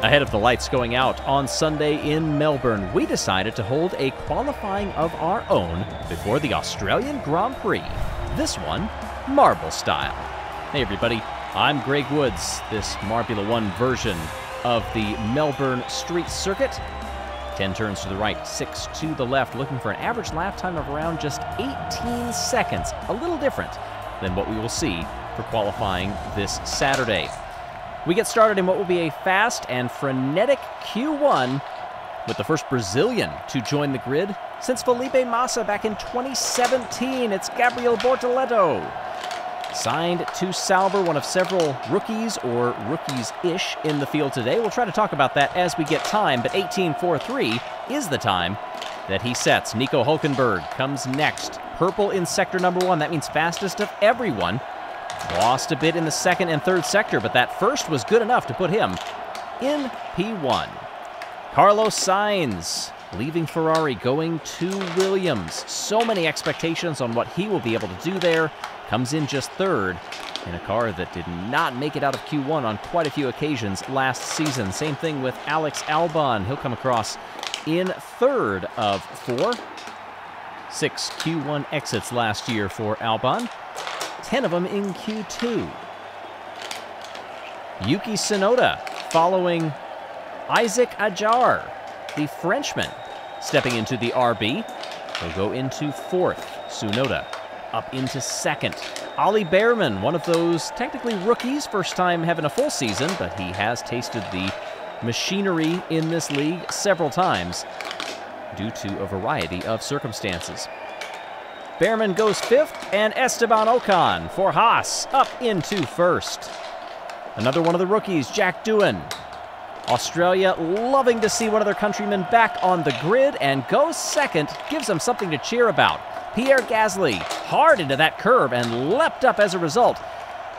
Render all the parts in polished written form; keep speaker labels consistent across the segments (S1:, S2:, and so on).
S1: Ahead of the lights going out on Sunday in Melbourne, we decided to hold a qualifying of our own before the Australian Grand Prix. This one, marble style. Hey everybody, I'm Greg Woods. This Marbula 1 version of the Melbourne Street Circuit. 10 turns to the right, 6 to the left, looking for an average lap time of around just 18 seconds. A little different than what we will see for qualifying this Saturday. We get started in what will be a fast and frenetic Q1 with the first Brazilian to join the grid since Felipe Massa back in 2017. It's Gabriel Bortoleto. Signed to Sauber, one of several rookies or rookies-ish in the field today. We'll try to talk about that as we get time, but 18:43 is the time that he sets. Nico Hülkenberg comes next. Purple in sector number 1. That means fastest of everyone. Lost a bit in the second and third sector, but that first was good enough to put him in P1. Carlos Sainz leaving Ferrari, going to Williams. So many expectations on what he will be able to do there. Comes in just third in a car that did not make it out of Q1 on quite a few occasions last season. Same thing with Alex Albon. He'll come across in third of 4. 6 Q1 exits last year for Albon. 10 of them in Q2. Yuki Tsunoda following Isaac Adjar, the Frenchman, stepping into the RB. He'll go into 4th. Tsunoda up into 2nd. Ollie Behrman, one of those technically rookies, first time having a full season, but he has tasted the machinery in this league several times due to a variety of circumstances. Behrman goes 5th, and Esteban Ocon for Haas up into 1st. Another one of the rookies, Jack Doohan. Australia loving to see one of their countrymen back on the grid and goes 2nd, gives them something to cheer about. Pierre Gasly hard into that curb and leapt up as a result.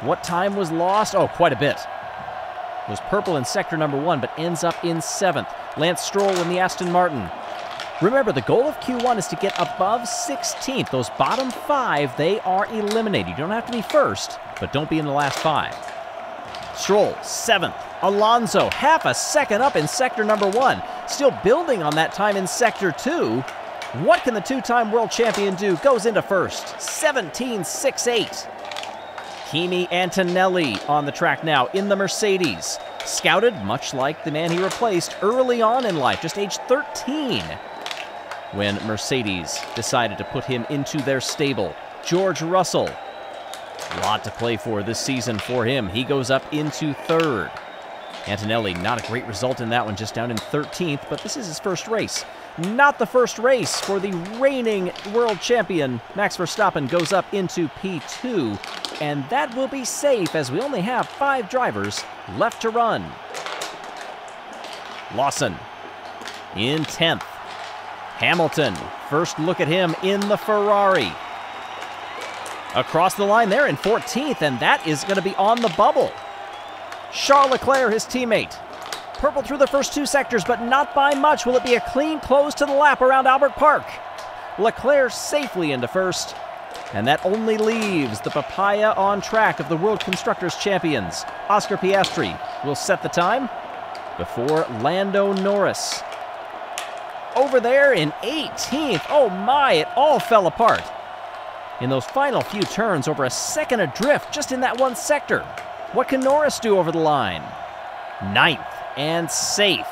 S1: What time was lost? Oh, quite a bit. It was purple in sector number 1, but ends up in 7th. Lance Stroll in the Aston Martin. Remember, the goal of Q1 is to get above 16th. Those bottom 5, they are eliminated. You don't have to be first, but don't be in the last 5. Stroll, 7th. Alonso, half a second up in sector number 1. Still building on that time in sector 2. What can the two-time world champion do? Goes into 1st. 17.68. Kimi Antonelli on the track now in the Mercedes. Scouted, much like the man he replaced early on in life, just age 13. When Mercedes decided to put him into their stable. George Russell, a lot to play for this season for him. He goes up into 3rd. Antonelli, not a great result in that one, just down in 13th, but this is his first race. Not the first race for the reigning world champion. Max Verstappen goes up into P2, and that will be safe as we only have 5 drivers left to run. Lawson in 10th. Hamilton, first look at him in the Ferrari. Across the line there in 14th, and that is going to be on the bubble. Charles Leclerc, his teammate. Purple through the first 2 sectors, but not by much. Will it be a clean close to the lap around Albert Park? Leclerc safely into 1st, and that only leaves the papaya on track of the World Constructors Champions. Oscar Piastri will set the time before Lando Norris. Over there in 18th. Oh my, it all fell apart in those final few turns, over a second adrift just in that one sector. What can Norris do over the line? 9th and safe.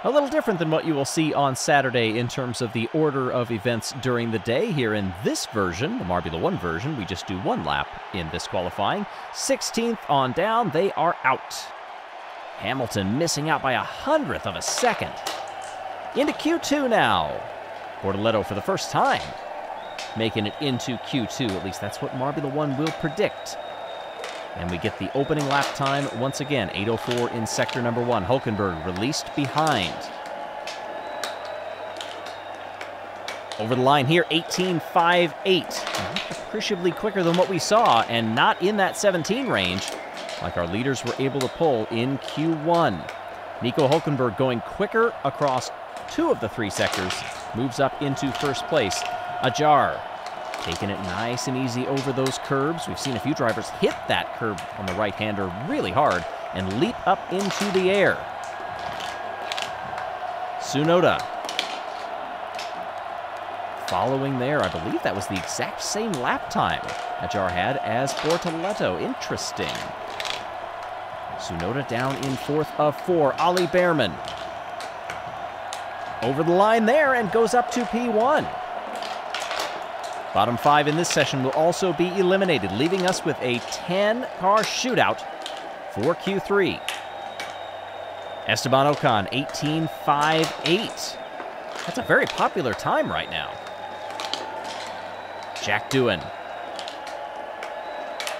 S1: A little different than what you will see on Saturday in terms of the order of events during the day. Here in this version, the Marbula 1 version, we just do 1 lap in this qualifying. 16th on down, they are out. Hamilton missing out by 100th of a second. Into Q2 now. Bortoleto for the first time making it into Q2. At least that's what Marbula 1 will predict. And we get the opening lap time once again. 8:04 in sector number 1. Hülkenberg released behind. Over the line here, 18.58. Appreciably quicker than what we saw, and not in that 17 range like our leaders were able to pull in Q1. Nico Hülkenberg going quicker across 2 of the 3 sectors, moves up into 1st place. Adjar Taking it nice and easy over those curbs. We've seen a few drivers hit that curb on the right-hander really hard and leap up into the air. Tsunoda. Following there, I believe that was the exact same lap time Ajar had as Bortoleto. Interesting. Tsunoda down in 4th of 4. Ollie Behrman. Over the line there and goes up to P1. Bottom 5 in this session will also be eliminated, leaving us with a 10-car shootout for Q3. Esteban Ocon, 18.58. That's a very popular time right now. Jack Doohan.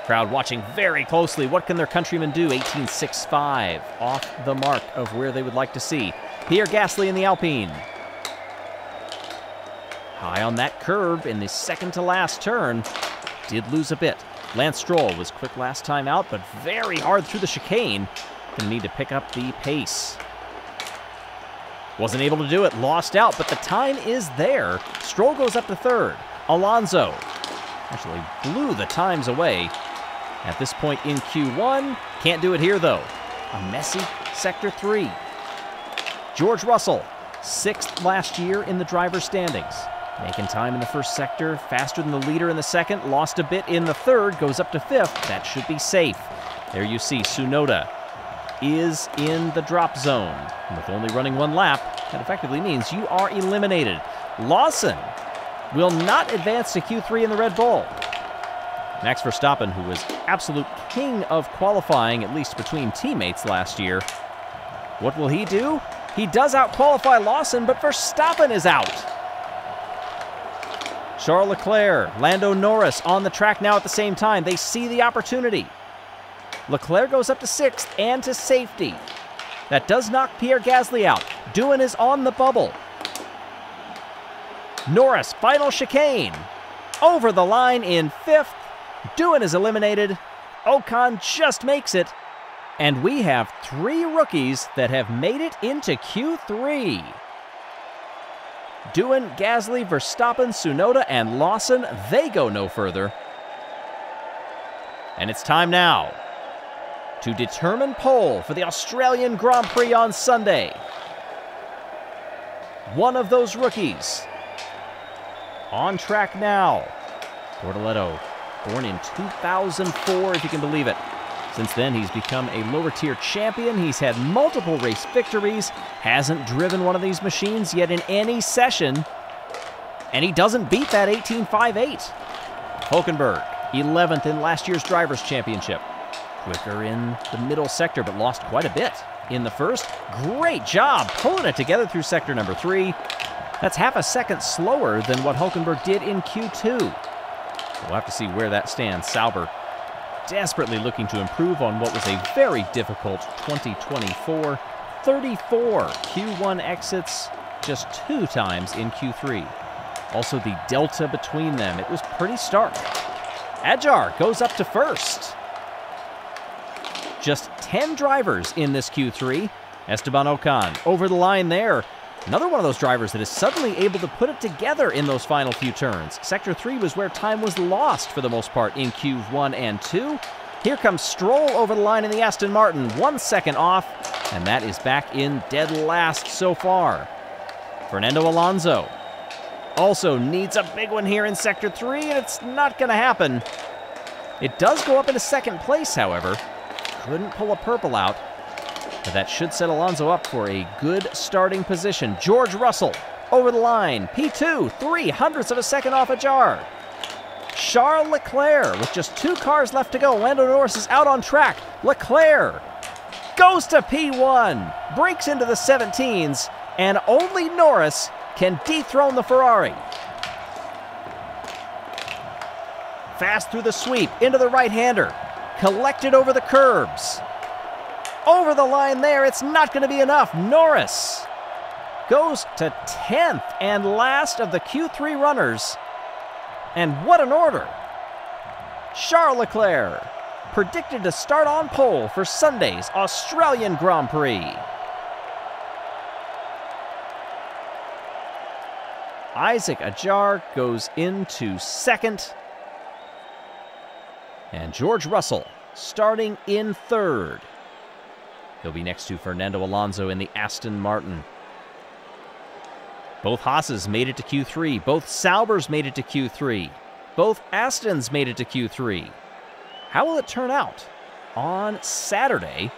S1: Crowd watching very closely. What can their countrymen do? 18.65, off the mark of where they would like to see. Pierre Gasly in the Alpine. High on that curb in the second to last turn. Did lose a bit. Lance Stroll was quick last time out, but very hard through the chicane. Gonna need to pick up the pace. Wasn't able to do it, lost out, but the time is there. Stroll goes up to 3rd. Alonso actually blew the times away at this point in Q1. Can't do it here, though. A messy Sector 3. George Russell, 6th last year in the driver's standings. Making time in the first sector, faster than the leader in the second, lost a bit in the third, goes up to 5th. That should be safe. There you see Tsunoda is in the drop zone. With only running 1 lap, that effectively means you are eliminated. Lawson will not advance to Q3 in the Red Bull. Max Verstappen, who was absolute king of qualifying, at least between teammates last year. What will he do? He does out-qualify Lawson, but Verstappen is out. Charles Leclerc, Lando Norris on the track now at the same time. They see the opportunity. Leclerc goes up to 6th and to safety. That does knock Pierre Gasly out. Doohan is on the bubble. Norris, final chicane. Over the line in 5th. Doohan is eliminated. Ocon just makes it. And we have 3 rookies that have made it into Q3. Doohan, Gasly, Verstappen, Tsunoda, and Lawson, they go no further. And it's time now to determine pole for the Australian Grand Prix on Sunday. One of those rookies on track now. Bortoleto, born in 2004, if you can believe it. Since then, he's become a lower-tier champion. He's had multiple race victories, hasn't driven one of these machines yet in any session, and he doesn't beat that 18.58. Hulkenberg, 11th in last year's Drivers' Championship. Quicker in the middle sector, but lost quite a bit in the first. Great job pulling it together through sector number 3. That's half a second slower than what Hulkenberg did in Q2. We'll have to see where that stands. Sauber desperately looking to improve on what was a very difficult 2024. 34 Q1 exits, just 2 times in Q3. Also the delta between them, it was pretty stark. Ajar goes up to 1st. Just 10 drivers in this Q3. Esteban Ocon over the line there. Another one of those drivers that is suddenly able to put it together in those final few turns. Sector 3 was where time was lost for the most part in Q1 and 2. Here comes Stroll over the line in the Aston Martin, 1 second off, and that is back in dead last so far. Fernando Alonso also needs a big one here in Sector 3, and it's not going to happen. It does go up into 2nd place, however. Couldn't pull a purple out. But that should set Alonso up for a good starting position. George Russell over the line. P2, 0.03 of a second off Ajar. Charles Leclerc with just 2 cars left to go. Lando Norris is out on track. Leclerc goes to P1, breaks into the 17s, and only Norris can dethrone the Ferrari. Fast through the sweep, into the right-hander. Collected over the curbs. Over the line there, it's not going to be enough. Norris goes to 10th and last of the Q3 runners. And what an order. Charles Leclerc, predicted to start on pole for Sunday's Australian Grand Prix. Isaac Ajar goes into second. And George Russell starting in third. He'll be next to Fernando Alonso in the Aston Martin. Both Haas's made it to Q3. Both Saubers made it to Q3. Both Astons made it to Q3. How will it turn out on Saturday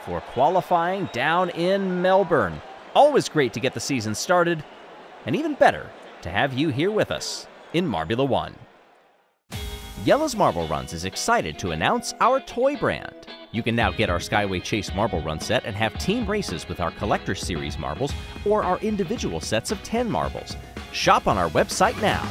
S1: for qualifying down in Melbourne? Always great to get the season started, and even better to have you here with us in Marbula 1. Jelle's Marble Runs is excited to announce our toy brand. You can now get our Skyway Chase Marble Run set and have team races with our Collector Series marbles or our individual sets of 10 marbles. Shop on our website now.